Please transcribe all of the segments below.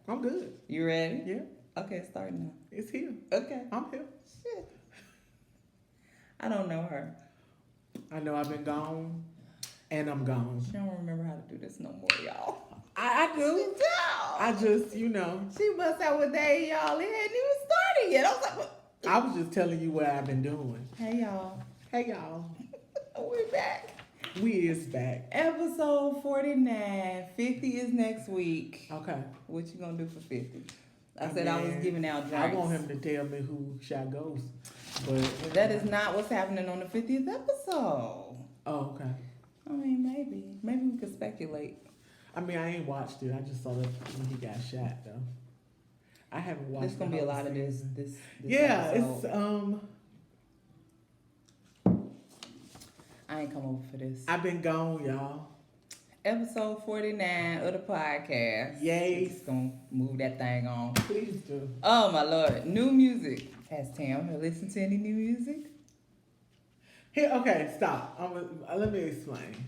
I'm good. You ready? Yeah. Okay, start now. It's here. Okay. I'm here. Shit. I don't know her. I know I've been gone, and I'm gone. She don't remember how to do this no more, y'all. I do. She don't. I just, She bust out with that, y'all. It hadn't even started yet. I was like, what? I was just telling you what I've been doing. Hey, y'all. Hey, y'all. We back. We is back. Episode 49. 50 is next week. Okay. What you gonna do for 50? I said I was giving out drinks. I want him to tell me who shot goes. But that is not what's happening on the 50th episode. Oh, okay. I mean, maybe. Maybe we could speculate. I mean, I ain't watched it. I just saw that when he got shot, though. I haven't watched. There's gonna be a lot of this. Yeah, episode. I ain't come over for this. I've been gone, y'all. Episode 49 of the podcast. Yay. Just gonna move that thing on. Please do. Oh my Lord. New music. Has Tam listened to any new music? Here, okay, stop. Let me explain.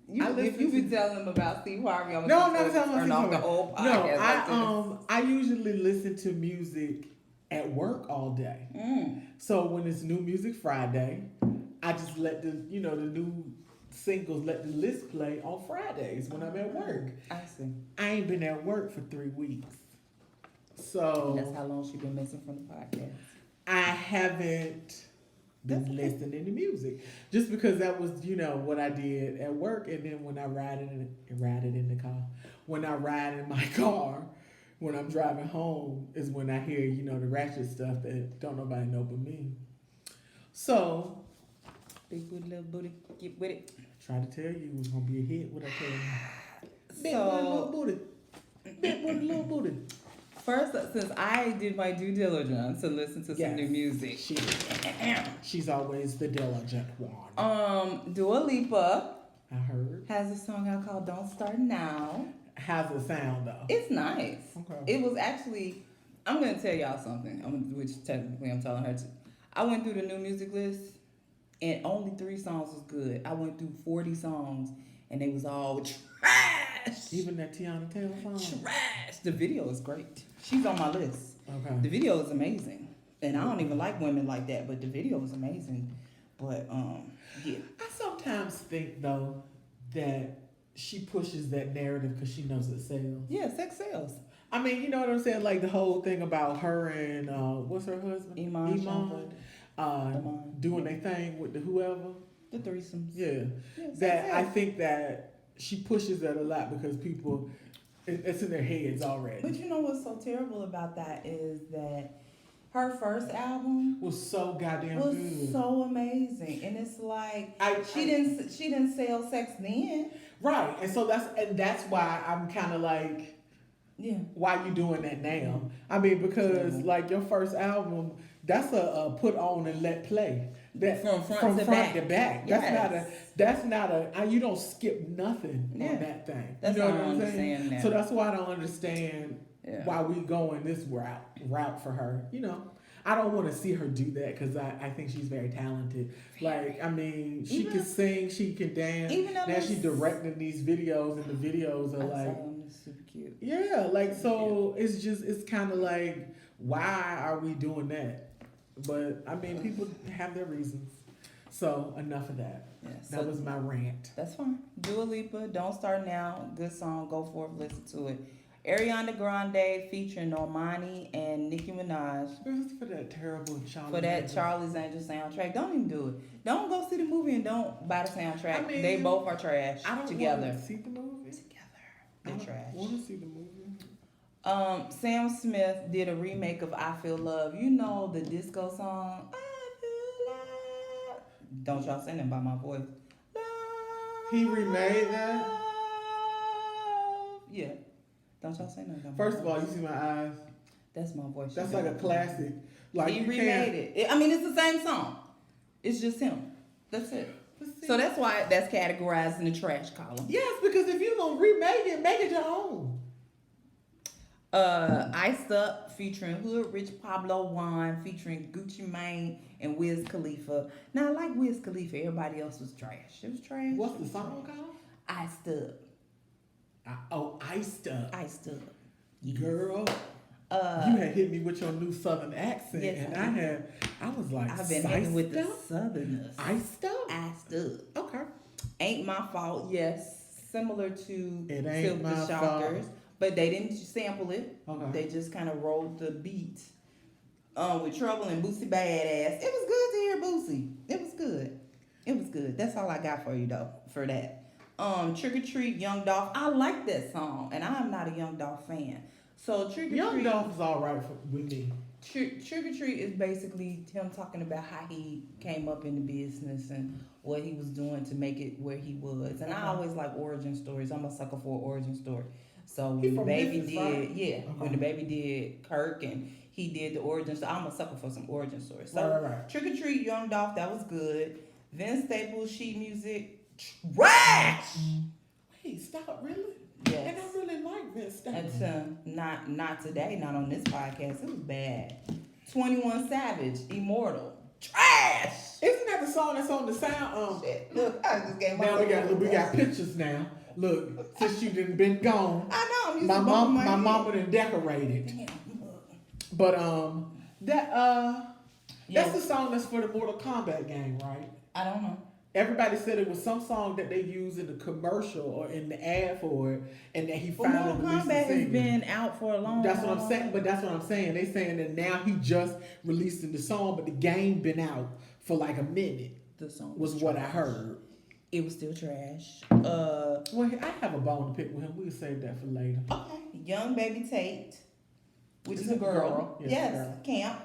If you be telling them about Steve Harvey, I'm no, gonna turn off the whole podcast. No, I usually listen to music at work all day. So when it's New Music Friday, I just let the new singles, let the list play on Fridays when I'm at work. I see. I ain't been at work for 3 weeks. So that's how long she been missing from the podcast. I haven't been listening to music. Just because that was, what I did at work, and then when I ride in the car. When I ride in my car, when I'm driving home, is when I hear, the ratchet stuff that don't nobody know but me. So big booty, little booty, get with it. Try to tell you it was gonna be a hit. What I tell you? Big So, little booty. Big booty, little booty. First, since I did my due diligence to listen to some new music, she's always the diligent one. Dua Lipa. I heard. Has a song out called "Don't Start Now." How's it sound though? It's nice. Okay. It was actually. I'm gonna tell y'all something. Which technically I'm telling her to. I went through the new music list, and only 3 songs was good. I went through 40 songs, and they was all trash. Even that Tiana Taylor song? Trash. The video is great. She's on my list. Okay. The video is amazing. And I don't even like women like that, but the video is amazing. But, yeah. I sometimes think, though, that she pushes that narrative because she knows it sells. Yeah, sex sells. I mean, you know what I'm saying? Like the whole thing about her and, what's her husband? Iman. Doing their thing with the whoever. The threesomes. Yeah. That I think that she pushes that a lot because people, it's in their heads already. But you know what's so terrible about that is that her first album was so goddamn good. Was so amazing. And it's like she didn't sell sex then. Right. And so that's why I'm kind of like, yeah, why you doing that now? I mean, because like your first album, that's a put on and let play. That from front to back. Yes. That's not a you don't skip nothing on that thing. That's you know what I'm saying? Now. So that's why I don't understand why we going this route for her. I don't want to see her do that because I think she's very talented. Like, I mean, she can sing, she can dance. Now she's directing these videos, and the videos are like super cute. Yeah, like so it's kind of like, why are we doing that? But I mean, people have their reasons. So enough of that. Yeah, that was my rant. That's fine. Dua Lipa, Don't Start Now. Good song. Go for it. Listen to it. Ariana Grande featuring Normani and Nicki Minaj. For that terrible Charlie's Angels soundtrack. Don't even do it. Don't go see the movie and don't buy the soundtrack. I mean, they both are trash. I don't together. Want to see the movie together. They're trash. I want to see the movie. Sam Smith did a remake of I Feel Love. You know the disco song. I Feel Love. Don't y'all sing it by my voice. Love, he remade that? Yeah. Don't y'all say nothing. First of all, you see my eyes. That's my voice. That's like a classic. Like he remade it. I mean, it's the same song. It's just him. That's it. So that's why that's categorized in the trash column. Yes, because if you're gonna remake it, make it your own. Iced Up featuring Hood Rich Pablo Juan featuring Gucci Mane and Wiz Khalifa. Now I like Wiz Khalifa. Everybody else was trash. It was trash. What's the song called? Iced Up. Iced Up. Iced Up. Girl, you had hit me with your new Southern accent, Yes, and I was like, I've been hanging with the Southerners. Iced up? Iced up. Okay. Ain't My Fault, yes. Similar to It Ain't Silk My the Shockers. Fault. But they didn't sample it. Okay. They just kind of rolled the beat with Trouble and Boosie Badazz. It was good to hear Boosie. It was good. It was good. That's all I got for you, though, for that. Trick or Treat, Young Dolph. I like that song, and I'm not a Young Dolph fan. So Trick or Treat. Young Dolph is all right with me. Trick or Treat is basically him talking about how he came up in the business and what he was doing to make it where he was. And I always like origin stories. I'm a sucker for an origin story. So when the baby did, when the baby did Kirk and he did the origin story, I'm a sucker for some origin stories. So right. Trick or Treat, Young Dolph, that was good. Vince Staples, sheet music, trash. Wait, stop, really? Yes. And I really like Vince Staples. Not today, not on this podcast. It was bad. 21 Savage, Immortal, trash. Isn't that the song that's on the sound? Shit. Look, I just gave my. Now we got pictures now. Look, since you done been gone. I know. I'm used my to mama done decorated. Damn. But that's the song that's for the Mortal Kombat game, right? I don't know. Everybody said it was some song that they used in the commercial or in the ad for it, and that he finally Mortal released the Kombat has single. been out for a long time. That's what I'm saying. But that's what I'm saying. They saying that now he just releasing the song, but the game been out for like a minute. The song was what I heard. It was still trash. Well, I have a bone to pick with him. We'll save that for later. Okay. Young Baby Tate, which is a it girl. Yes, Yes, Camp.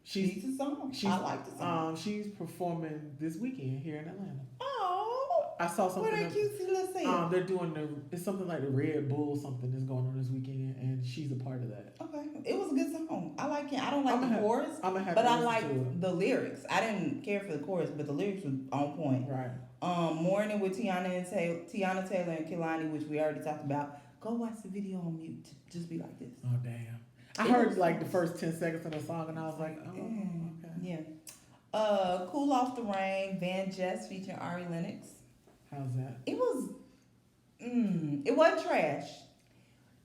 She's a song. I like the song. She's performing this weekend here in Atlanta. Oh. I saw something. What a cutesy little thing. They're doing it's something like the Red Bull something that's going on this weekend, and she's a part of that. Okay, it was a good song. I like it. I don't like the chorus, but I like the lyrics. I didn't care for the chorus, but the lyrics were on point. Right. Morning with Tiana Taylor and Kehlani, which we already talked about. Go watch the video on mute. Just be like this. Oh damn! I heard like the first 10 seconds of the song, and I was like, oh, okay. Yeah. Cool Off the Rain, Van Jess featuring Ari Lennox. How's that? It was. It wasn't trash.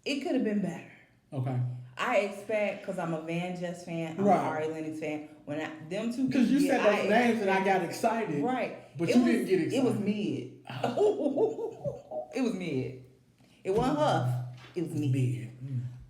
It could have been better. Okay. I expect, because I'm a Van Jess fan, I'm an Ari Lennox fan. When them two, because you said those names and I got excited, right? But you didn't get excited. It was mid. It was mid. It wasn't huff. It was mid.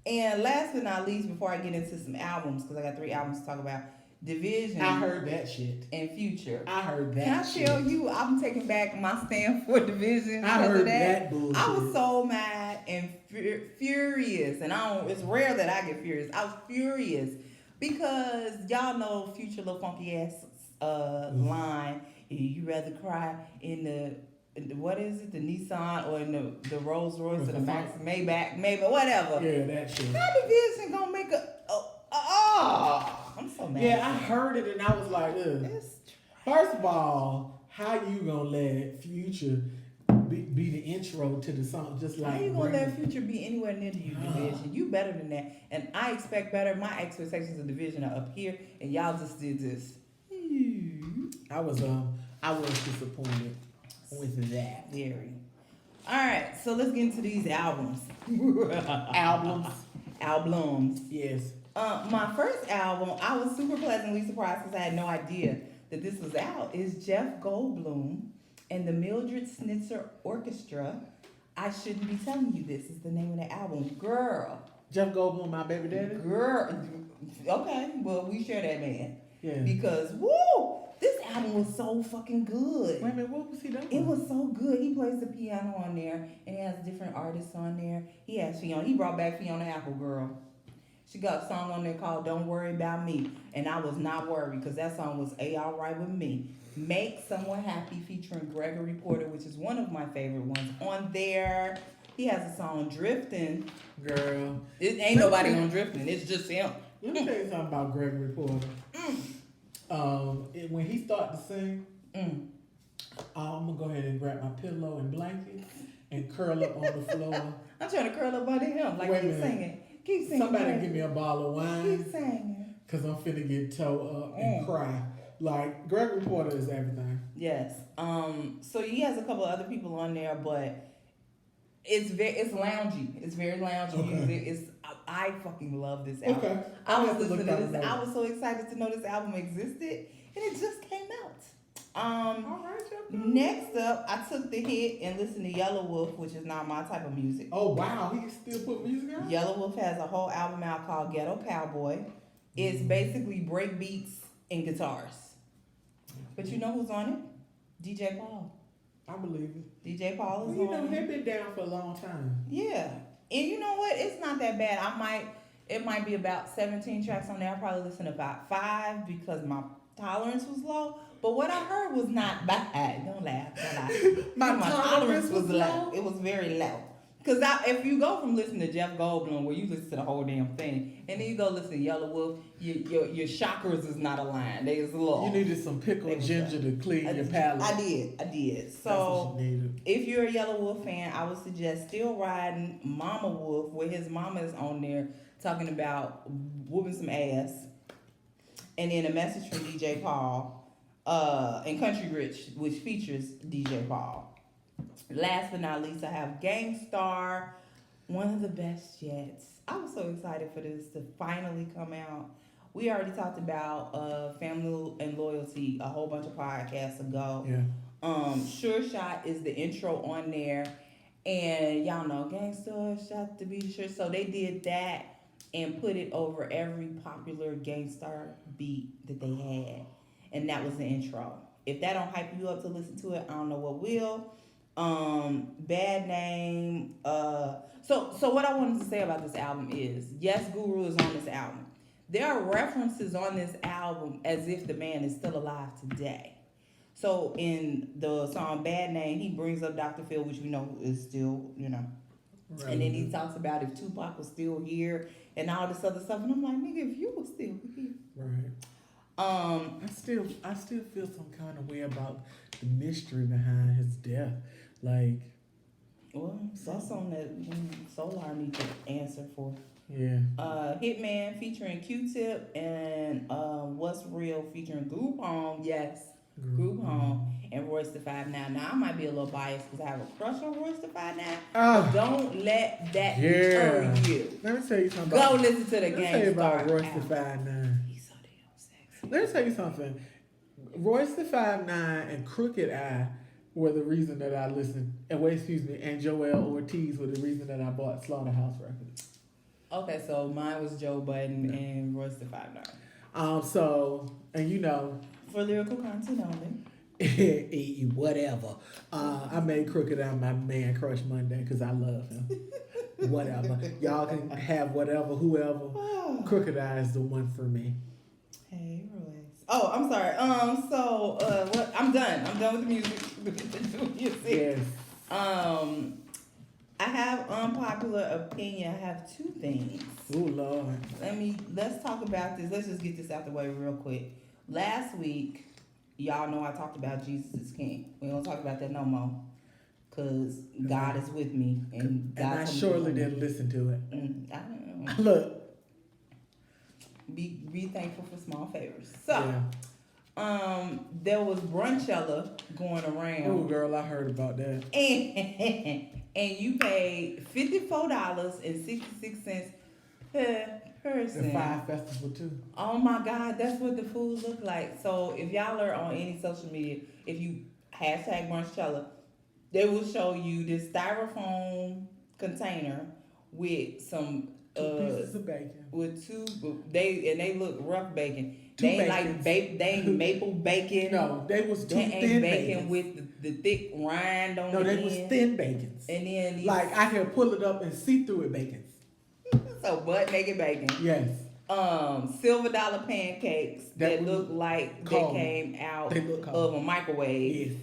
And last but not least, before I get into some albums, because I got 3 albums to talk about, Division. I heard that shit. And Future. I heard that. Can I tell you, I'm taking back my stand for Division. I heard that bullshit. I was so mad and furious, and it's rare that I get furious. I was furious because y'all know Future little funky ass line. You rather cry in the what is it? The Nissan or in the Rolls Royce or the Max Maybach, whatever. Yeah, that shit. How Division gonna make I'm so mad. Yeah, I heard it and I was like, ugh. First of all, how you gonna let Future be the intro to the song? Just like how you gonna let Future be anywhere near to you, Division? You better than that, and I expect better. My expectations of Division are up here, and y'all just did this. I was disappointed with that. Very. All right, so let's get into these albums. Albums. Yes. My first album, I was super pleasantly surprised because I had no idea that this was out, is Jeff Goldblum and the Mildred Snitzer Orchestra. I shouldn't be telling you this is the name of the album. Girl. Jeff Goldblum, my baby daddy? Girl. Okay, well, we share that man. Yeah. Because, woo, this album was so fucking good. Wait a minute, what was he doing? It was so good. He plays the piano on there, and he has different artists on there. He has Fiona. He brought back Fiona Apple, girl. She got a song on there called Don't Worry About Me. And I was not worried because that song was A-All-Right with me. Make Someone Happy featuring Gregory Porter, which is one of my favorite ones on there. He has a song Drifting. Girl. It ain't nobody on Drifting. It's just him. Let me tell you something about Gregory Porter. When he started to sing, I'm going to go ahead and grab my pillow and blanket and curl up on the floor. I'm trying to curl up under him like he's singing. Keep singing. Somebody give me a bottle of wine. Keep singing. Because I'm finna get toe up and cry. Like, Gregory Porter is everything. Yes. So he has a couple of other people on there, but it's loungy. It's very loungy music. I fucking love this album. Okay. I was have to look listening to that this. up. I was so excited to know this album existed, and it just came out. All right, Next up, I took the hit and listened to Yellow Wolf, which is not my type of music. Oh wow, he can still put music out. Yellow Wolf has a whole album out called Ghetto Cowboy. It's basically break beats and guitars. But you know who's on it? DJ Paul. I believe it. DJ Paul is Well, you on know, it. they've been down for a long time. Yeah. And you know what? It's not that bad. It might be about 17 tracks on there. I probably listened to about 5 because my tolerance was low. But what I heard was not bad. Don't laugh. My tolerance was low. It was very low. Because if you go from listening to Jeff Goldblum, where you listen to the whole damn thing, and then you go listen to Yellow Wolf, your chakras is not aligned. They is low. You needed some pickled ginger to clean your palate. I did. So if you're a Yellow Wolf fan, I would suggest Still Riding Mama Wolf, where his mama is on there talking about whooping some ass. And then a message from DJ Paul, and Country Rich, which features DJ Paul. Last but not least, I have Gangstar, one of the best yet. I was so excited for this to finally come out. We already talked about Family and Loyalty a whole bunch of podcasts ago. Yeah. Sure Shot is the intro on there. And y'all know Gangstar Shot to be sure. So they did that and put it over every popular Gangstar beat that they had. And that was the intro. If that don't hype you up to listen to it, I don't know what will. Bad Name. So what I wanted to say about this album is, yes, Guru is on this album. There are references on this album as if the man is still alive today. So in the song Bad Name, he brings up Dr. Phil, which we know is still, Right. And then he talks about if Tupac was still here and all this other stuff. And I'm like, nigga, if you were still here. Right. I still feel some kind of way about the mystery behind his death. Like, well, that's on that Solar needs to answer for. Yeah. Hitman featuring Q-Tip and What's Real featuring Group Home. Yes, Group Home and Royce the 5'9". Now I might be a little biased because I have a crush on Royce the 5'9". Don't let that deter you. Let me tell you something. Go listen to the Let me tell you about Royce album. the 5'9". He's so damn sexy. Let me tell you something. Royce the 5'9" and Crooked Eye were the reason that I listened. And Joel Ortiz were the reason that I bought Slaughterhouse Records. Okay, so mine was Joe Budden and Royce the 5'9". So, and you know, for lyrical content only. Whatever. I made Crooked Eye my man crush Monday because I love him. Whatever. Y'all can have whatever, whoever. Crooked Eye is the one for me. Hey, Royce. Oh, I'm sorry. What? I'm done. I'm done with the music. Yes. I have unpopular opinion. I have 2 things. Oh Lord. Let's talk about this. Let's just get this out the way real quick. Last week, y'all know I talked about Jesus is King. We don't talk about that no more. Cause God is with me, and I surely didn't listen to it. I don't know. Look. Be thankful for small favors. So, yeah. There was Brunchella going around. Oh, girl, I heard about that. And you paid $54.66 per person. The 5 festival too. Oh my God, that's what the food looked like. So if y'all are on any social media, if you hashtag Brunchella, they will show you this styrofoam container with some 2 pieces of bacon. With they look rough bacon. They ain't bacons. they ain't maple bacon. No, they was 2 they thin ain't bacon with the thick rind on No, the they end. was thin bacons. And then like I can pull it up and see through it bacons. So butt naked bacon. Yes. Silver dollar pancakes that look like cold. they came out They look cold. of a microwave. Yes.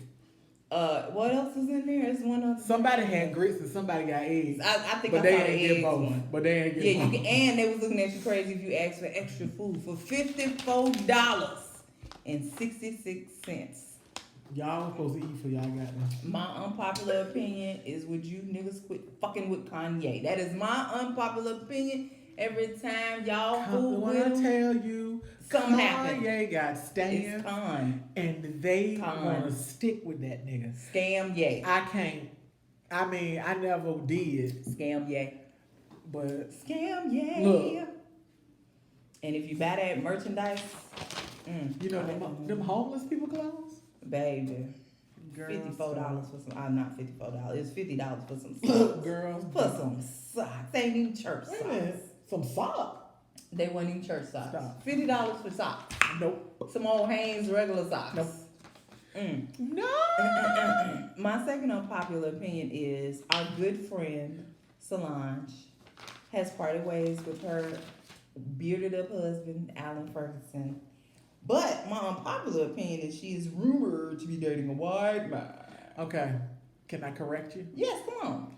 What else is in there? It's one other. Somebody had grits and somebody got eggs. I think but I they saw the ain't eggs get both. one. But they ain't get both. And they was looking at you crazy if you asked for extra food for $54.66. Y'all supposed to eat for y'all got them. My unpopular opinion is, would you niggas quit fucking with Kanye? That is my unpopular opinion. Every time y'all fool when with I him, tell you, something happened. Kanye got stands. It's con. And they want to stick with that nigga. Scam yay. I can't. I mean, I never did. Scam yay. But Scam, yeah. Look. And if you buy that merchandise, you know them homeless people clothes? baby, Girl, $54 for some. Not $54. It's $50 for some Look, socks. girls. For some socks. They ain't even church Wait a socks. minute. Some sock? They weren't even church socks. Stop. $50 for socks. Nope. Some old Hanes regular socks. Nope. No. My second unpopular opinion is our good friend Solange has parted ways with her bearded up husband Alan Ferguson. But my unpopular opinion is she is rumored to be dating a white man. Okay. Can I correct you? Yes, come on.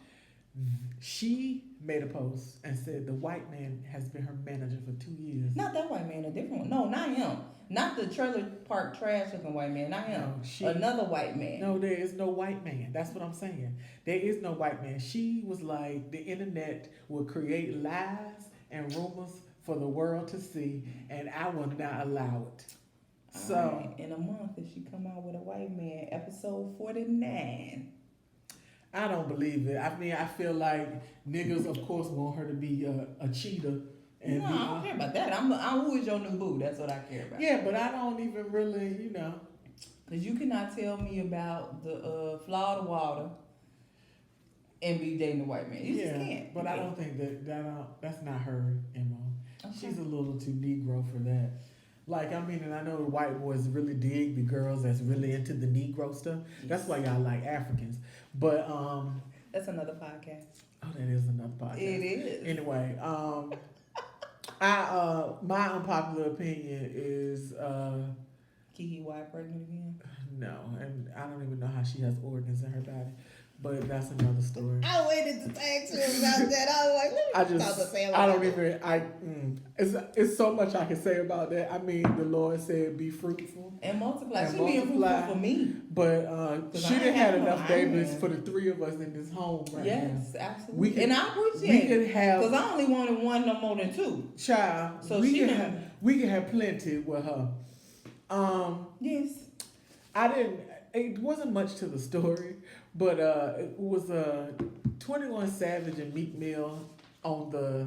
She made a post and said the white man has been her manager for 2 years. Not that white man, a different one. No, not him. Not the trailer park trash looking white man. Not him. No, Another white man. No, there is no white man. That's what I'm saying. There is no white man. She was like, the internet will create lies and rumors for the world to see, and I will not allow it. So, right. In a month, if she come out with a white man, episode 49. I don't believe it. I mean, I feel like niggas, of course, want her to be a cheater. And No, I don't care about that. I'm who is your new boo? That's what I care about. Yeah, but I don't even really, Because you cannot tell me about the Florida water and be dating a white man. You just can't. But I don't think that's not her MO. Okay. She's a little too Negro for that. Like, I mean, and I know the white boys really dig the girls that's really into the Negro stuff. Yes. That's why y'all like Africans. But that's another podcast. Oh, that is another podcast. It is. Anyway, my unpopular opinion is Kiki white pregnant again? No, and I don't even know how she has organs in her body. But that's another story. I waited to ask you about that. I was like, it's so much I can say about that. I mean, the Lord said, be fruitful. And multiply. She being fruitful for me. But she didn't have enough babies for the three of us in this home right now. Yes, absolutely. And I appreciate it. Because I only wanted one no more than two. Child. So we can have plenty with her. Yes. It wasn't much to the story. But it was 21 Savage and Meek Mill on the,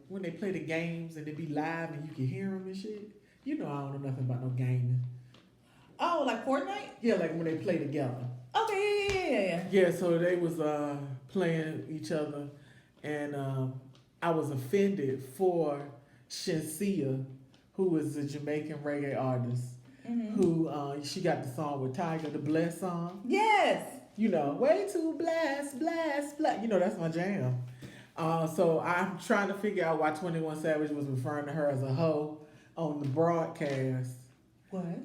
when they play the games and they be live and you can hear them and shit. I don't know nothing about no gaming. Oh, like Fortnite? Yeah, like when they play together. Okay, yeah. Yeah, so they was playing each other, and I was offended for Shenseea, who is a Jamaican reggae artist. Mm-hmm. Who she got the song with Tiger, the Bless song. Yes. Way too blessed. That's my jam. So I'm trying to figure out why 21 Savage was referring to her as a hoe on the broadcast. What?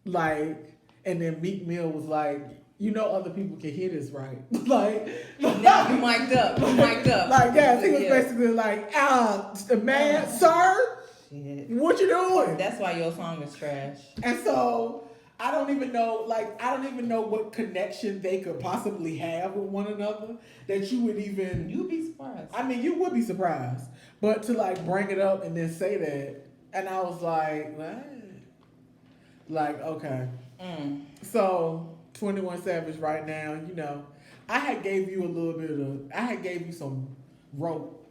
And then Meek Mill was like, other people can hear this, right? Now you mic'd up. He was basically like, the man, sir. Shit. What you doing? That's why your song is trash. And so I don't even know what connection they could possibly have with one another that you would even. You'd be surprised. I mean, you would be surprised, but to bring it up and then say that, and I was like, what? Okay. So 21 Savage right now, I had gave you some rope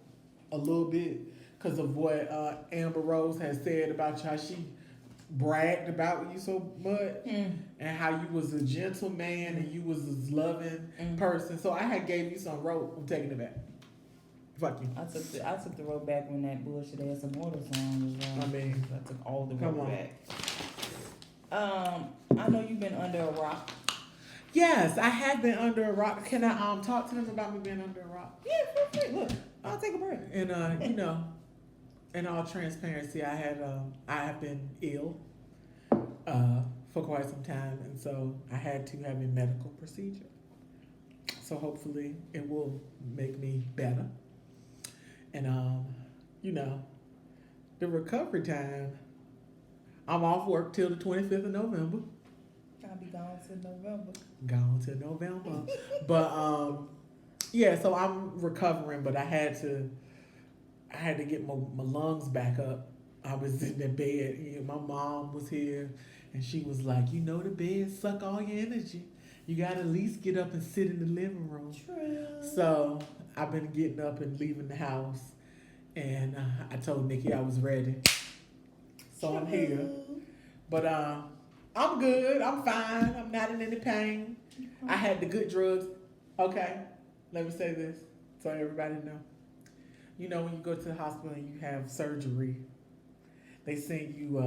a little bit. Because of what Amber Rose has said about you, how she bragged about you so much, and how you was a gentleman and you was a loving person. So I had gave you some rope. I'm taking it back. Fuck you. I took the rope back when that bullshit ass Immortal song was on. I took all the rope back. I know you've been under a rock. Yes, I have been under a rock. Can I talk to them about me being under a rock? Yeah, feel free. Look, I'll take a break. And in all transparency, I have been ill for quite some time, and so I had to have a medical procedure. So hopefully it will make me better. And the recovery time, I'm off work till the 25th of November. I'll be gone till November. But yeah, so I'm recovering, but I had to get my lungs back up. I was in the bed. My mom was here, and she was like, the bed suck all your energy. You gotta at least get up and sit in the living room. True. So I've been getting up and leaving the house, and I told Niki I was ready. So I'm here. But I'm good. I'm fine. I'm not in any pain. I had the good drugs. Okay, let me say this so everybody know. You know when you go to the hospital and you have surgery, they send you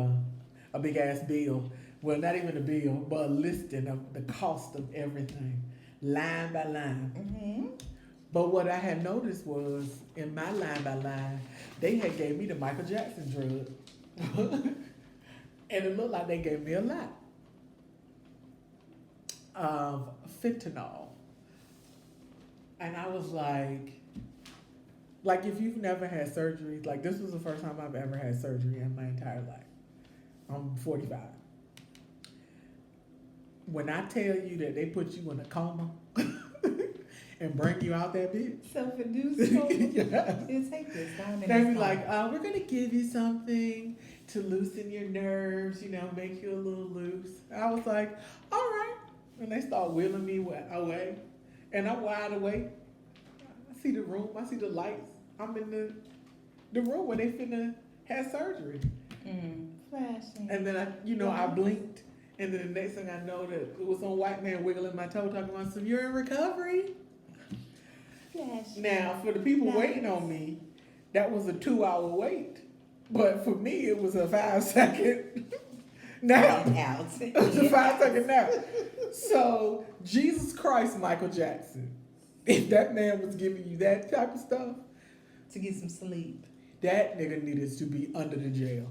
a big ass bill. Well, not even a bill, but a listing of the cost of everything, line by line. Mm-hmm. But what I had noticed was in my line by line, they had gave me the Michael Jackson drug. And it looked like they gave me a lot of fentanyl. And I was like if you've never had surgery, like this was the first time I've ever had surgery in my entire life. I'm 45. When I tell you that they put you in a coma and bring you out that bitch. Self-induced coma? Yeah. It'll take this time. They be like, we're going to give you something to loosen your nerves, you know, make you a little loose. I was like, all right. And they start wheeling me away. And I'm wide awake. I see the room. I see the lights. I'm in the room where they finna have surgery. Flashing. And then I blinked. And then the next thing I know that it was some white man wiggling my toe talking about some, you're in recovery. Flashing. Now, for the people waiting on me, that was a 2-hour wait. But for me, it was a 5-second nap. It was a 5-second nap. So, Jesus Christ, Michael Jackson. If that man was giving you that type of stuff. To get some sleep. That nigga needed to be under the jail.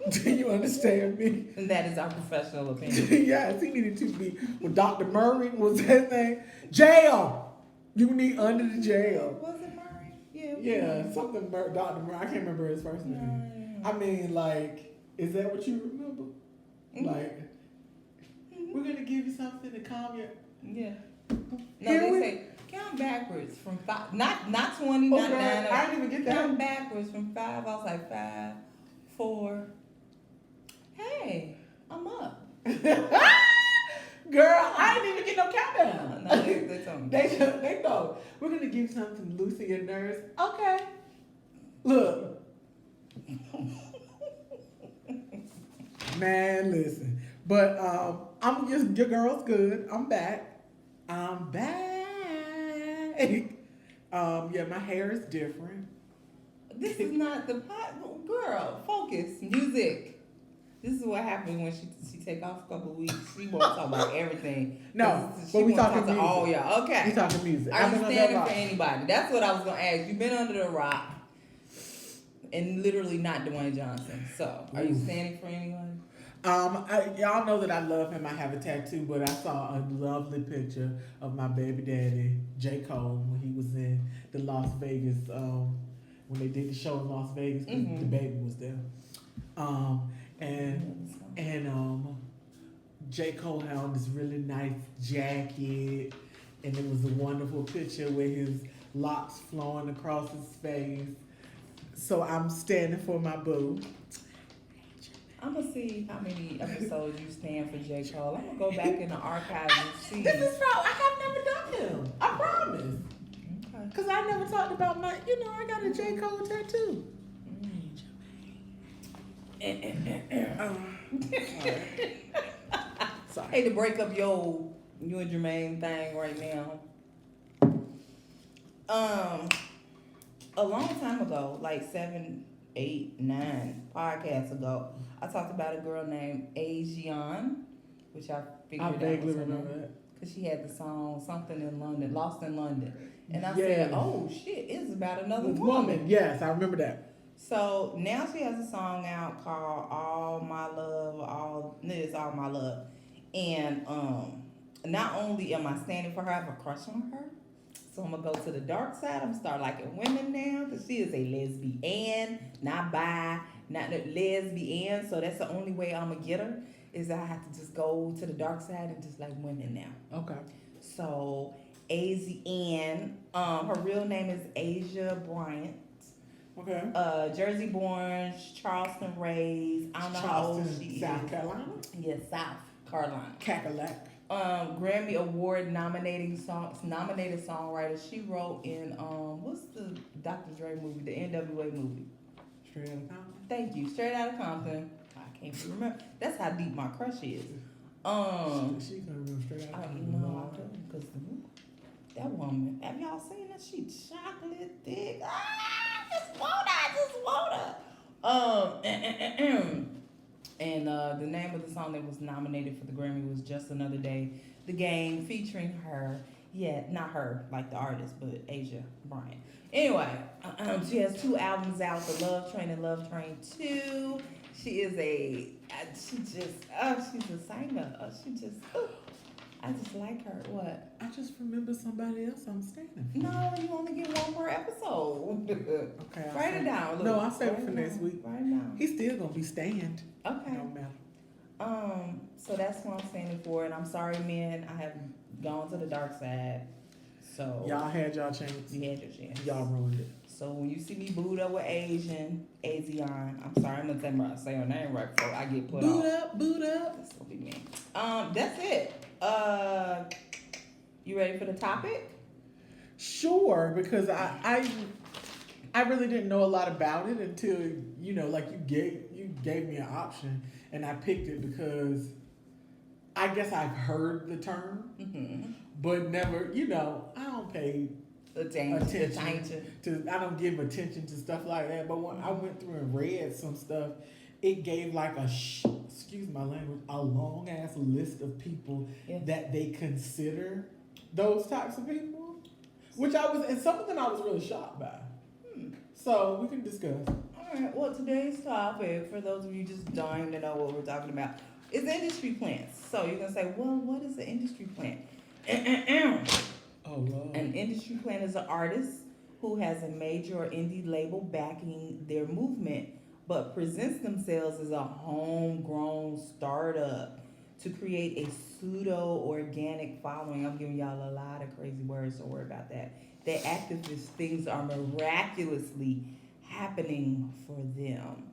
Do you understand me? And that is our professional opinion. Yes, he needed to be. Well, Dr. Murray was his name. Jail! You need under the jail. Was it Murray? Yeah, something Dr. Murray. I can't remember his first name. I mean, like, is that what you remember? Like, we're going to give you something to calm your... Yeah. No, they say, count backwards from 5. Not 20, not 9. I didn't even get that. Count backwards from 5. I was like, 5, 4. Hey, I'm up. Girl, I didn't even get no countdown. No, they told me. They know. We're going to give you something to loosen your nerves. Okay. Look. Man, listen. But your girl's good. I'm back. Yeah, my hair is different. This is not the pot. Girl, focus. Music. This is what happens when she take off a couple of weeks. She won't talk about everything. No, but we talking to all y'all. Okay. We talking music. Are you standing for anybody? That's what I was gonna ask. You've been under the rock and literally not Dwayne Johnson. So, are you standing for anyone? Y'all know that I love him. I have a tattoo, but I saw a lovely picture of my baby daddy, J. Cole, when he was in the Las Vegas, when they did the show in Las Vegas, because the baby was there. And J. Cole had on this really nice jacket, and it was a wonderful picture with his locks flowing across his face. So I'm standing for my boo. I'm going to see how many episodes you stand for J. Cole. I'm going to go back in the archives and see. This is wrong. I have never done him. I promise. Okay. Because I never talked about my, I got a J. Cole tattoo. Sorry. Hate to break up you and Jermaine thing right now. A long time ago, like 7, 8, 9 podcasts ago, I talked about a girl named Asiahn, which I figured out vaguely was her remember name. that. Because she had the song Something in London, Lost in London. And I said, oh shit, it's about another woman. Yes, I remember that. So now she has a song out called All My Love, It's All My Love. And not only am I standing for her, I have a crush on her. So I'm going to go to the dark side. I'm going to start liking women now because she is a lesbian, not bi, not a lesbian. So that's the only way I'm going to get her is I have to just go to the dark side and just like women now. Okay. So Asiahn, her real name is Asiahn Bryant. Okay. Jersey born, Charleston raised. I don't know how old she is. South Carolina? Yes, South Carolina. Cackalack. Grammy Award nominated songwriter. She wrote in what's the Dr. Dre movie, the NWA movie? Straight Outta Compton. Thank you, Straight Outta Compton. I can't even remember. That's how deep my crush is. She gonna remember Straight Outta Compton. No, I don't, because that woman. Have y'all seen that? She chocolate thick. I just want her. And the name of the song that was nominated for the Grammy was Just Another Day. The Game, featuring her. Yeah, not her, like the artist, but Asiahn, Bryant. Anyway, she has 2 albums out, The Love Train and Love Train 2. She is she's a singer. I just like her. What? I just remember somebody else I'm standing for. No, you only get 1 per episode. Okay. Write it down. Look. No, I'll save it for next week. Write it down. He's still gonna be stand. Okay. No matter. So that's what I'm standing for, and I'm sorry, men. I have gone to the dark side. So Y'all had y'all chance. you had your chance. Y'all ruined it. So when you see me booed up with Asiahn, I'm sorry, I'm gonna say her name right before I get put off. Boot up. That's gonna be me. That's it. You ready for the topic? Sure, because I really didn't know a lot about it until like you gave me an option and I picked it because I guess I've heard the term, but never I don't pay attention to. I don't give attention to stuff like that. But when I went through and read some stuff, it gave like excuse my language, a long ass list of people that they consider those types of people, and some of them I was really shocked by. So we can discuss. All right. Well, today's topic, for those of you just dying to know what we're talking about, is industry plants. So you're gonna say, well, what is an industry plant? Oh, Lord. An industry plant is an artist who has a major or indie label backing their movement, but presents themselves as a homegrown startup to create a pseudo-organic following. I'm giving y'all a lot of crazy words, so worry about that. That activist things are miraculously happening for them.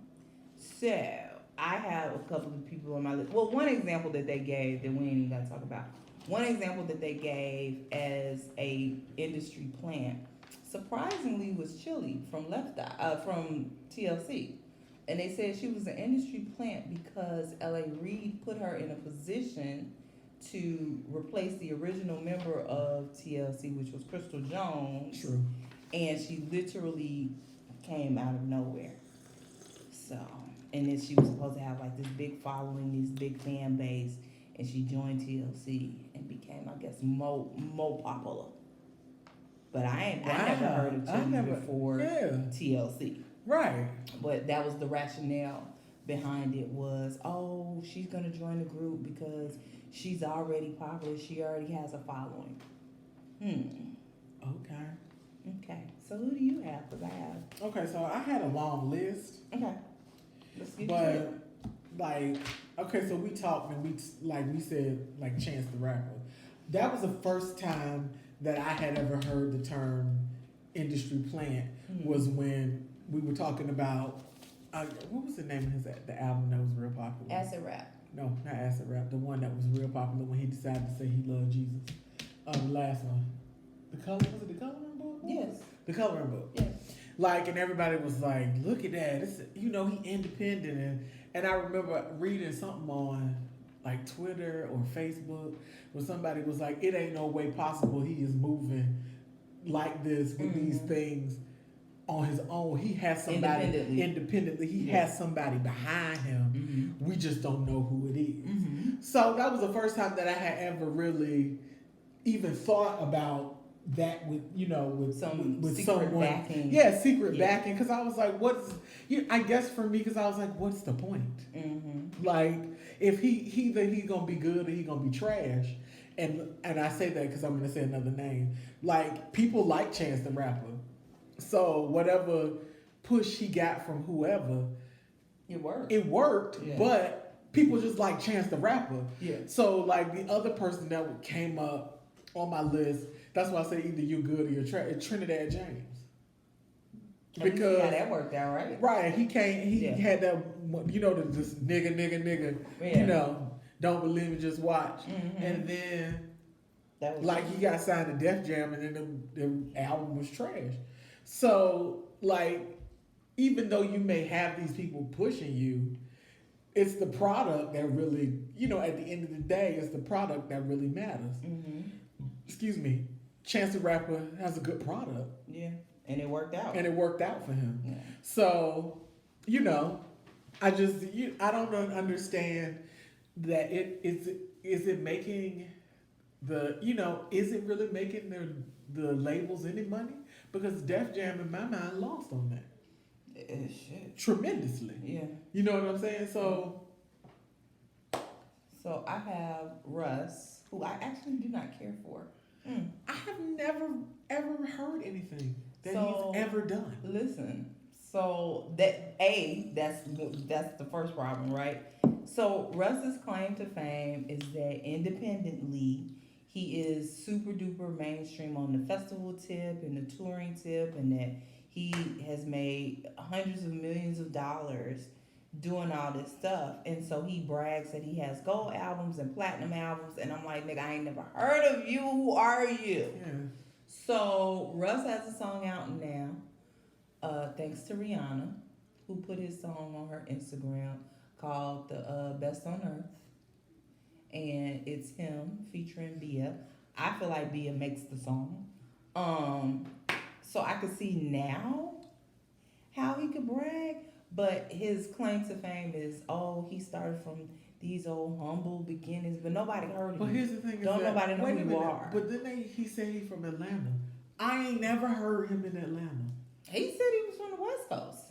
So, I have a couple of people on my list. Well, one example that they gave that we ain't even got to talk about. One example that they gave as a industry plant, surprisingly, was Chili from from TLC. And they said she was an industry plant because L.A. Reid put her in a position to replace the original member of TLC, which was Crystal Jones. True. And she literally came out of nowhere. So, and then she was supposed to have like this big following, this big fan base, and she joined TLC and became, I guess, more popular. But I never heard of Chili before TLC. Right. But that was the rationale behind it was, oh, she's going to join the group because she's already popular. She already has a following. Okay. So who do you have? Because I have. Okay, so I had a long list. Okay. Let's get to it. So we talked and we said Chance the Rapper. That was the first time that I had ever heard the term industry plant was when we were talking about what was the name of the album that was real popular? Acid Rap. No, not Acid Rap. The one that was real popular when he decided to say he loved Jesus. The last one. Was it The Coloring Book? Yes. The Coloring Book. Yes. And everybody was like, look at that. It's, he independent. And I remember reading something on Twitter or Facebook where somebody was like, it ain't no way possible he is moving like this with these things on his own. He has somebody independently. He has somebody behind him. We just don't know who it is. So that was the first time that I had ever really even thought about that with secret someone backing. Yeah, secret backing. Because I was like, I guess for me, because I was like, what's the point? If he gonna be good or he gonna be trash. And I say that because I'm gonna say another name. People like Chance the Rapper. So whatever push he got from whoever, it worked. Yeah. But people just like Chance the Rapper. Yeah. So the other person that came up on my list, that's why I say either you're good or you're trash. Trinidad James. Because that worked out, right? Right. He had that this nigga. Yeah. Don't Believe It, Just Watch. Mm-hmm. And then, That was like, he got signed to Def Jam, and then the album was trash. So, like, even though you may have these people pushing you, it's the product that really, you know, at the end of the day, it's the product that really matters. Mm-hmm. Excuse me. Chance the Rapper has a good product. Yeah, and it worked out. And it worked out for him. Yeah. So, you know, I don't understand that is it making the, you know, is it really making the labels any money? Because Def Jam, in my mind, lost on that. Shit. Tremendously. Yeah. You know what I'm saying? So I have Russ, who I actually do not care for. I have never ever heard anything that he's ever done. Listen, so that's the first problem, right? So Russ's claim to fame is that independently he is super duper mainstream on the festival tip and the touring tip, and that he has made hundreds of millions of dollars doing all this stuff. And so he brags that he has gold albums and platinum albums, and I'm like, nigga, I ain't never heard of you. Who are you? Yeah. So Russ has a song out now, thanks to Rihanna, who put his song on her Instagram called the Best on Earth. And it's him featuring Bia. I feel like Bia makes the song. So I could see now how he could brag, but his claim to fame is, oh, he started from these old humble beginnings, but nobody heard him. But here's the thing: Don't nobody know who you are. But then he said he's from Atlanta. I ain't never heard him in Atlanta. He said he was from the West Coast.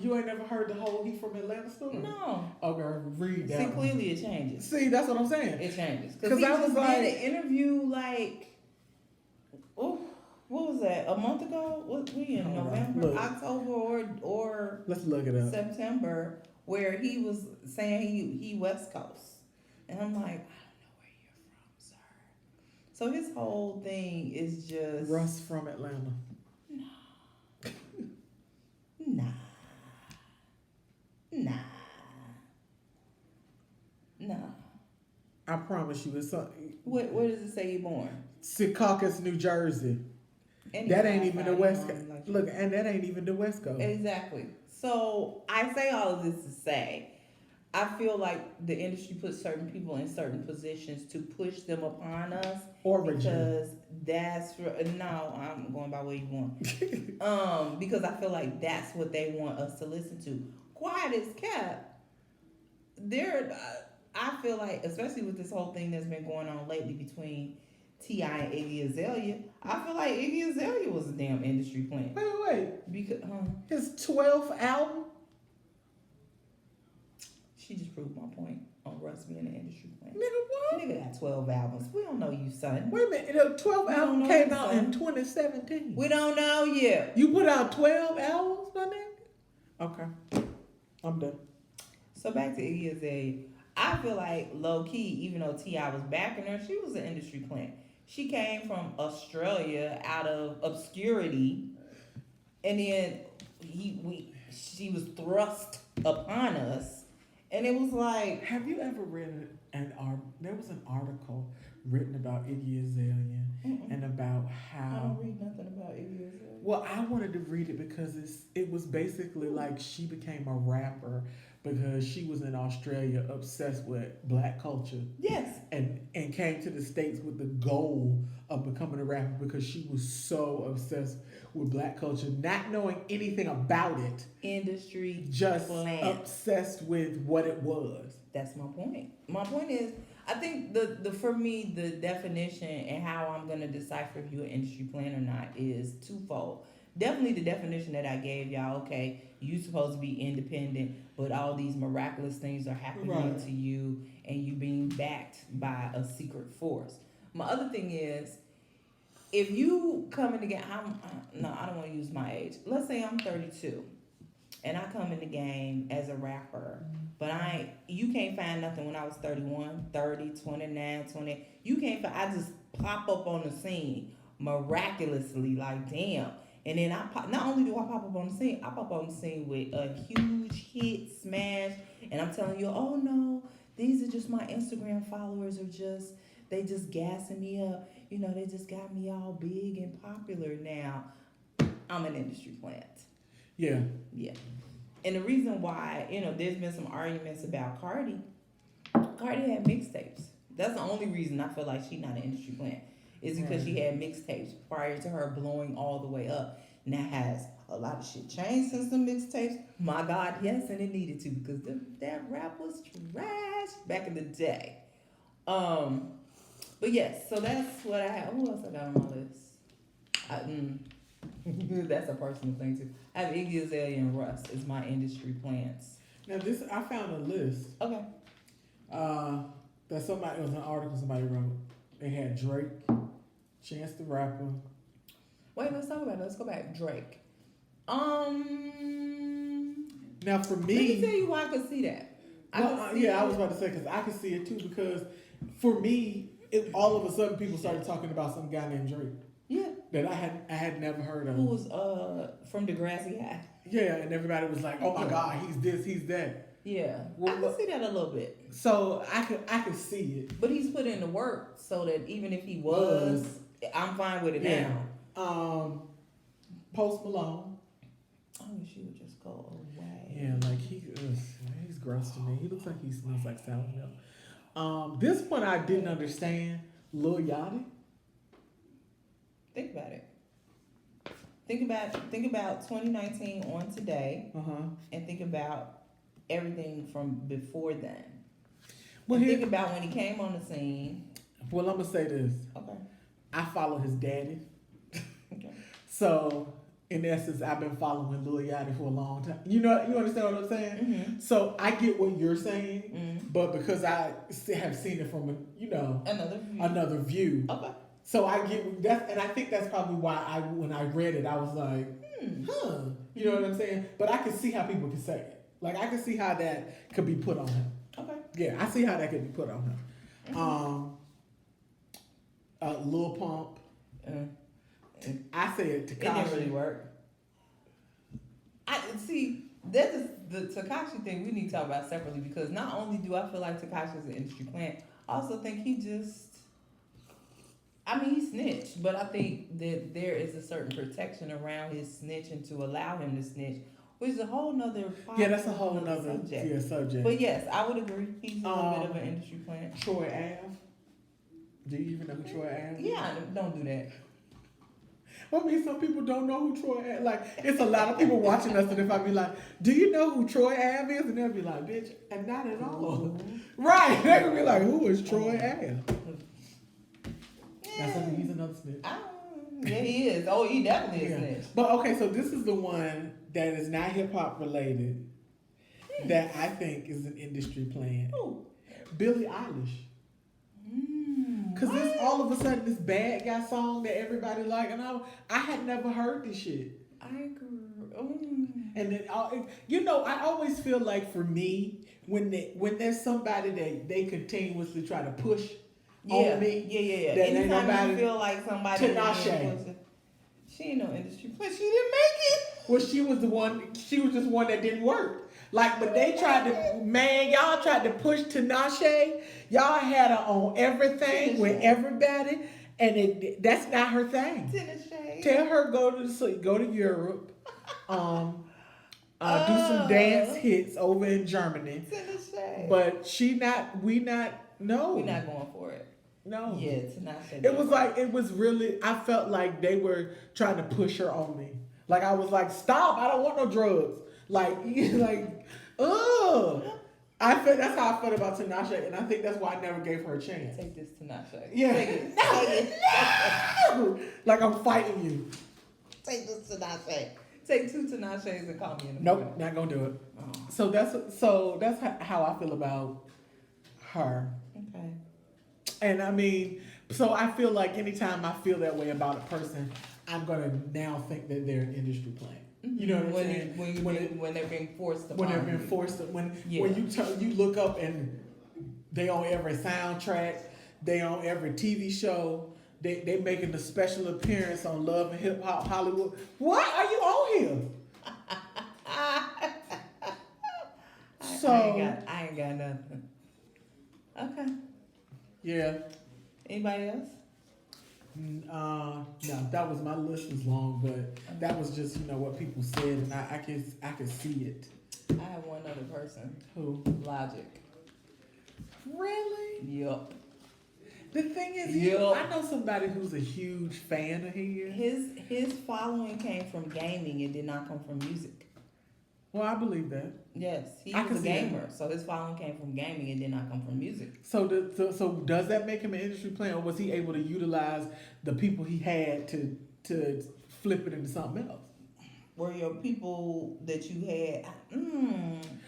You ain't never heard the whole "he from Atlanta" story? No. Okay, read that. See, clearly it changes. See, that's what I'm saying. It changes. Because I was like, did an interview like, what was that? A month ago? We in November, look. October, or Let's look it up. September, where he was saying he West Coast, and I'm like, I don't know where you're from, sir. So his whole thing is just Russ from Atlanta. Nah. I promise you, it's something. Where does it say you're born? Secaucus, New Jersey. That ain't even the West Coast. Look, and that ain't even the West Coast. Exactly. So I say all of this to say, I feel like the industry puts certain people in certain positions to push them upon us. Origin. Because I'm going by what you want. Because I feel like that's what they want us to listen to. Quiet as kept. I feel like, especially with this whole thing that's been going on lately between T.I. and Iggy Azalea, I feel like Iggy Azalea was a damn industry plant. Wait. Because His 12th album? she just proved my point on Russ being an industry plant. Nigga, what? Nigga got 12 albums. We don't know you, son. Wait a minute. The 12th album know came you, out son. in 2017. We don't know you. You put out 12 albums, my nigga? Okay. I'm done. So back to Iggy Azalea. I feel like low key, even though T.I. was backing her, she was an industry plant. She came from Australia out of obscurity, and then she was thrust upon us, and it was like. Have you ever read there was an article written about Iggy Azalea and about how. I don't read nothing about Iggy Azalea. Well, I wanted to read it because it was basically like she became a rapper because she was in Australia obsessed with black culture. Yes. And came to the States with the goal of becoming a rapper because she was so obsessed with black culture, not knowing anything about it. Industry just plant. Obsessed with what it was. That's my point. My point is, I think for me, the definition and how I'm going to decipher if you're an industry plant or not is twofold. Definitely the definition that I gave y'all, okay, you supposed to be independent, but all these miraculous things are happening to you and you being backed by a secret force. My other thing is, if you come in the game, I don't want to use my age. Let's say I'm 32 and I come in the game as a rapper, but you can't find nothing when I was 31, 30, 29, 20. You can't find, I just pop up on the scene miraculously, like damn. And then not only do I pop up on the scene, I pop on the scene with a huge hit, smash, and I'm telling you, oh no, these are just my Instagram followers, they just gassing me up. You know, they just got me all big and popular now. I'm an industry plant. Yeah. Yeah. And the reason why, you know, there's been some arguments about Cardi. Cardi had mixtapes. That's the only reason I feel like she's not an industry plant. Is because she had mixtapes prior to her blowing all the way up. Now has a lot of shit changed since the mixtapes? My God, yes, and it needed to because that rap was trash back in the day. But yes, so that's what I have. Who else I got on my list? That's a personal thing too. I have Iggy Azalea and Russ as my industry plants. Now this, I found a list. Okay. That somebody, it was an article somebody wrote. They had Drake, Chance the Rapper. Wait, let's talk about it. Let's go back. Drake. Now for me, let me tell you why I could see that. I was about to say because I could see it too because for me, all of a sudden people started talking about some guy named Drake. Yeah. That I had never heard of. Who was from Degrassi High. Yeah, and everybody was like, "Oh my God, he's this, he's that." Yeah, well, I can see that a little bit. So I could see it. But he's put in the work so that even if he was, I'm fine with it now. Post Malone. I wish he would just go away. Yeah, like he's gross to me. He looks like he smells like sour milk. This one I didn't understand. Lil Yachty. Think about it. Think about 2019 on today, and think about everything from before then. Well, think about when he came on the scene. Well, I'm gonna say this. Okay. I follow his daddy. Okay. So in essence, I've been following Lil Yachty for a long time. You understand what I'm saying? Mm-hmm. So I get what you're saying, but because I have seen it from another view. Okay. So I get that, and I think that's probably why when I read it, I was like, You know what I'm saying? But I can see how people can say it. Like I can see how that could be put on him. Okay. Yeah, I see how that could be put on him. Lil Pump. I said Tekashi. It didn't really work. I see. That is the Tekashi thing we need to talk about separately because not only do I feel like Tekashi is an industry plant, I also think he snitched, but I think that there is a certain protection around his snitching to allow him to snitch, which is a whole nother that's a whole nother subject. But yes, I would agree. He's a little bit of an industry plant. Troy Ave. Do you even know who Troy Ave is? Yeah, don't do that. Well, I mean, some people don't know who Troy Ave is. Like, it's a lot of people watching us, and if I be like, do you know who Troy Ave is? And they'll be like, bitch, and not at all. Right. They're going to be like, who is Troy Ave? He's another snitch. Yeah, he is. Oh, he definitely is a snitch. But okay, so this is the one that is not hip hop related that I think is an industry plant. Who? Billie Eilish. Cause this all of a sudden this bad guy song that everybody like, and I had never heard this shit. I agree. And then I always feel like for me when there's somebody that they continuously try to push. On me. Yeah. That anytime you feel like somebody Tinashe. She ain't no industry plant. She didn't make it. Well, she was just one that didn't work. Like, but they tried to, y'all tried to push Tinashe. Y'all had her on everything with everybody, and that's not her thing. Tinashe. Tell her go to Europe, do some dance hits over in Germany. Tinashe. But we're not going for it. No. Yeah, Tinashe. It was really, I felt like they were trying to push her on me. Like, I was like, stop, I don't want no drugs. That's how I felt about Tinashe, and I think that's why I never gave her a chance. Take this, Tinashe. Yeah. Take it. No! Like I'm fighting you. Take this, Tinashe. Take 2 Tinashes and call me in the Nope, morning. not gonna do it. Oh. So that's how I feel about her. Okay. And I mean, so I feel like anytime I feel that way about a person, I'm gonna now think that they're an industry plant. You know what I'm saying? When they're being forced to. When they're being forced to. When you look up and they on every soundtrack, they on every TV show, they making a special appearance on Love and Hip Hop Hollywood. What are you on here? I ain't got nothing. Okay. Yeah. Anybody else? No, that was my list was long, but that was just what people said, and I could see it. I have one other person. Who? Logic. Really? Yup. The thing is, I know somebody who's a huge fan of his. His following came from gaming. It did not come from music. Well, I believe that. Yes, he was a gamer, so his following came from gaming. It did not come from music. So does that make him an industry player, or was he able to utilize the people he had to flip it into something else? Were your people that you had?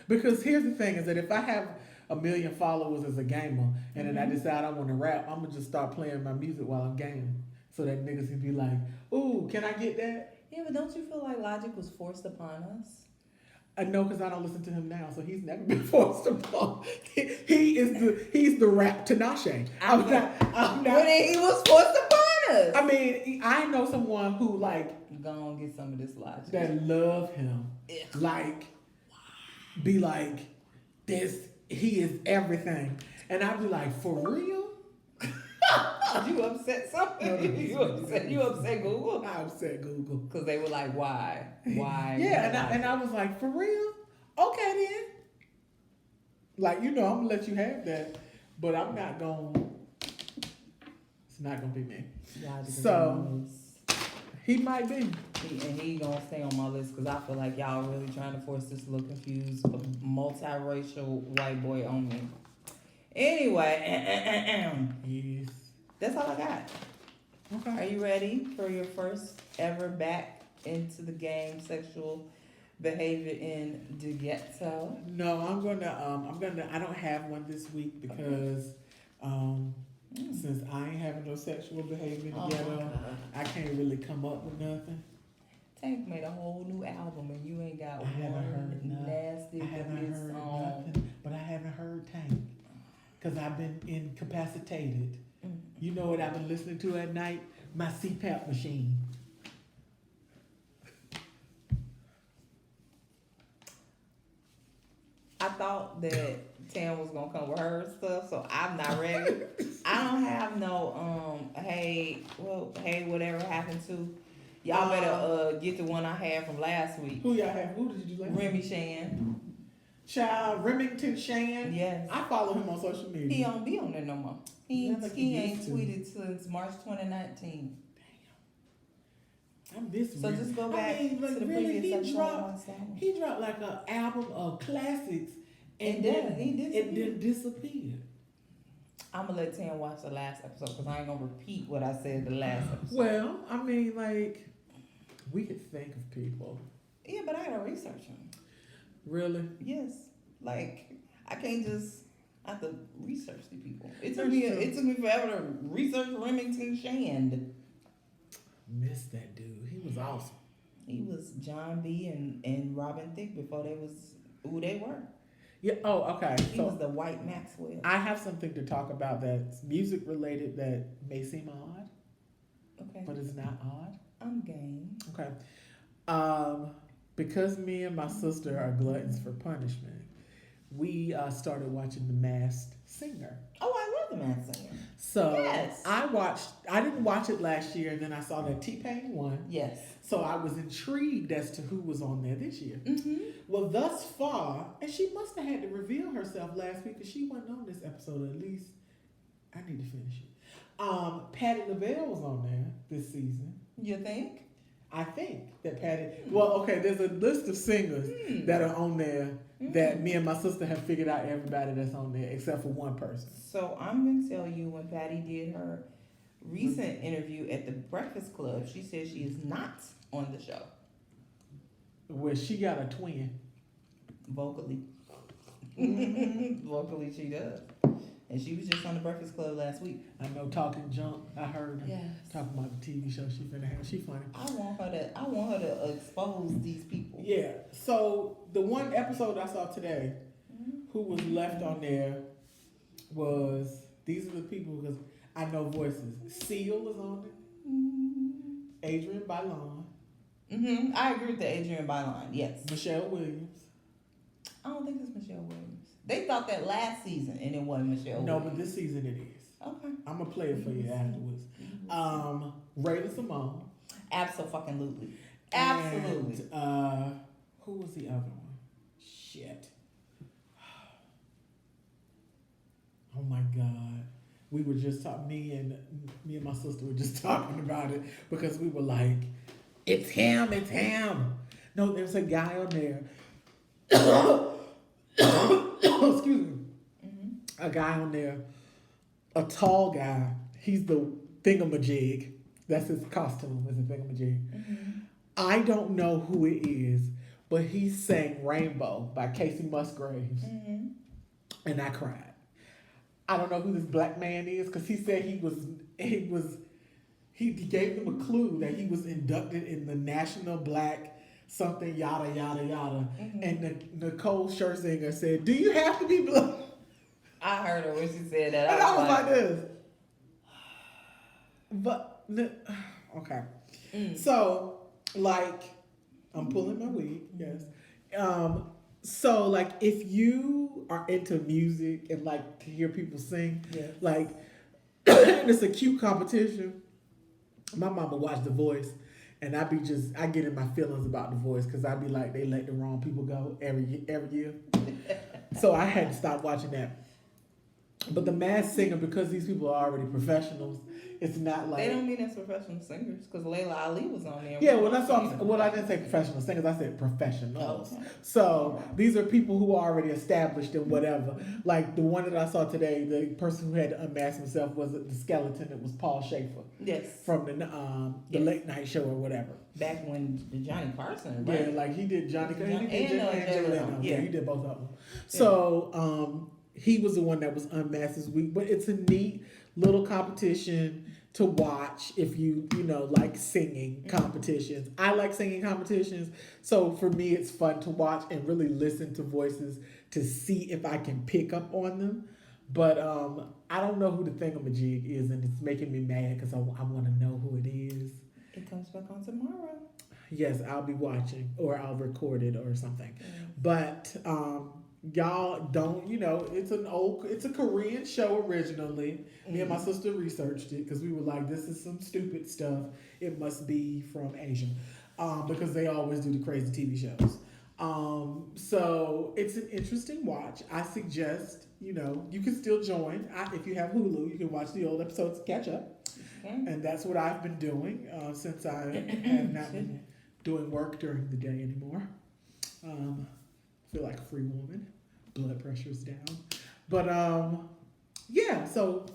Because here's the thing: is that if I have 1 million followers as a gamer, and then I decide I want to rap, I'm gonna just start playing my music while I'm gaming, so that niggas can be like, "Ooh, can I get that?" Yeah, but don't you feel like Logic was forced upon us? I know, because I don't listen to him now, so he's never been forced upon. He's the rap Tinashe. I'm not. But he was forced upon us. I mean, I know someone who Go on, get some of this Logic. that love him, be like, this. He is everything, and I'd be like, for real? You upset something? You upset Google? I upset Google because they were like, why? Yeah, and I was like, for real? Okay then. I'm gonna let you have that, but I'm not gonna. It's not gonna be me. So he might be. He gonna stay on my list because I feel like y'all really trying to force this little confused multiracial white boy on me. Anyway, Yes. that's all I got. Okay. Are you ready for your first ever back into the game sexual behavior in the ghetto? No, I don't have one this week because since I ain't having no sexual behavior in the ghetto, I can't really come up with nothing. Tank made a whole new album and you ain't got I haven't heard nasty song. nothing, but I haven't heard Tank because I've been incapacitated. You know what I've been listening to at night? My CPAP machine. I thought that Tam was gonna come with her stuff, so I'm not ready. I don't have no hey whatever happened to. Y'all better get the one I had from last week. Who y'all have? Who did you do last week? Remy Shan. Child, Remington Shan. Yes. I follow him on social media. He don't be on there no more. He ain't used to. tweeted since March 2019. I miss So just go back to the previous episode. He dropped like an album of classics and then it disappeared. I'm gonna let Tam watch the last episode because I ain't gonna repeat what I said the last episode. Well, I mean, we could think of people. Yeah, but I gotta research them. Really? Yes. I can't just have to research the people. It took me forever to research Remington Shand. Miss that dude. He was awesome. He was John B. and Robin Thicke before they was who they were. Yeah. Oh, okay. He was the white Maxwell. I have something to talk about that's music related that may seem odd. Okay. But it's not odd. I'm game. Okay. Because me and my sister are gluttons for punishment, we started watching The Masked Singer. Oh, I love The Masked Singer. So yes. I didn't watch it last year, and then I saw that T-Pain won. Yes. So I was intrigued as to who was on there this year. Mm-hmm. Well, thus far, and she must have had to reveal herself last week because she wasn't on this episode. At least I need to finish it. Patti LaBelle was on there this season. You think? I think that Patti. Well, okay. There's a list of singers that are on there that me and my sister have figured out everybody that's on there except for one person. So I'm gonna tell you when Patti did her recent interview at the Breakfast Club, she said she is not on the show. Where she got a twin. Vocally. Vocally she does. And she was just on the Breakfast Club last week. I know, talking junk. I heard her talking about the TV show she finna have. She funny. I want her to expose these people. Yeah. So the one episode I saw today, who was left on there was, these are the people because I know voices. Seal is on it. Adrian Bailon. I agree with the Adrian Bailon. Yes. Michelle Williams. I don't think it's Michelle Williams. They thought that last season, and it wasn't Michelle No, Williams. but this season it is. Okay. I'm gonna play it for you afterwards. Rayla Simone. Absolutely. And, who was the other one? Shit. Oh my God. We were just talking, me and my sister were just talking about it because we were like, it's him. No, there's a guy on there. Excuse me. A guy on there, a tall guy. He's the thingamajig. That's his costume, is a thingamajig. I don't know who it is, but he sang Rainbow by Casey Musgraves. And I cried. I don't know who this black man is because he said he gave them a clue that he was inducted in the National Black something yada yada yada. And Nicole Scherzinger said, "Do you have to be black?" I heard her when she said that. And I was like this. But okay. So like I'm pulling my wig, yes. So like if you are into music and like to hear people sing, like it's a cute competition. My mama watched The Voice and I get in my feelings about The Voice because I be like they let the wrong people go every year. So I had to stop watching that. But The Masked Singer, because these people are already professionals, it's not like... They don't mean as professional singers, because Layla Ali was on there. Yeah, well, that's what I'm saying. Well, I didn't say professional singers, I said professionals. Okay. So these are people who are already established in whatever. Like the one that I saw today, the person who had to unmask himself was the skeleton. It was Paul Schaefer. Yes. From the late night show or whatever. Back when the Johnny Carson, right? Yeah, like he did Johnny Carson. Yeah, he did both of them. So... he was the one that was unmasked this week, but it's a neat little competition to watch if you like singing competitions. I like singing competitions, so for me it's fun to watch and really listen to voices to see if I can pick up on them. But I don't know who the thingamajig is, and it's making me mad because I want to know who it is. It comes back on tomorrow. Yes, I'll be watching, or I'll record it or something. But y'all don't, it's a Korean show originally. Me and my sister researched it because we were like, this is some stupid stuff. It must be from Asia. Because they always do the crazy TV shows. So it's an interesting watch. I suggest, you can still join. If you have Hulu, you can watch the old episodes to catch up. Okay. And that's what I've been doing since I have not been doing work during the day anymore. Feel like a free woman. Blood pressure's down. But so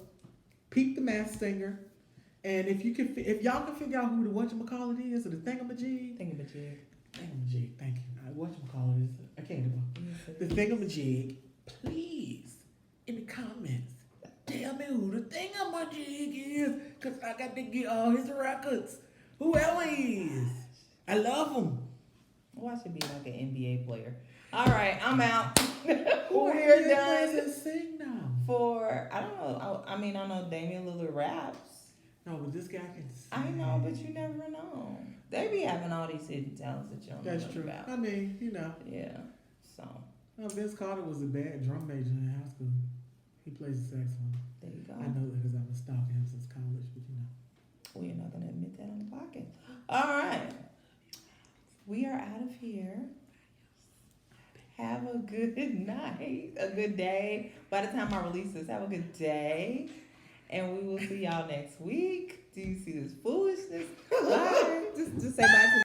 peep The Masked Singer. And if y'all can figure out who the whatchamacallit is or the thingamajig. Thingamajig, thank you. Whatchamacallit is I can't do it. The thingamajig, please, in the comments, tell me who the thingamajig is. Cause I got to get all his records. Whoever he is. I love him. Well, I should be like an NBA player. All right, I'm out. We're done. Sing now? I don't know. I know Damian Lillard raps. No, but this guy can sing. I know, but you never know. They be having all these hidden talents that you don't know That's true. about. I mean, Yeah, so. No, Vince Carter was a bad drum major in high school. He plays the saxophone. There you go. I know that because I've been stalking him since college, but Well, you're not going to admit that on the podcast. All right. We are out of here. Have a good night, a good day. By the time I release this, have a good day. And we will see y'all next week. Do you see this foolishness? Bye. Just say bye to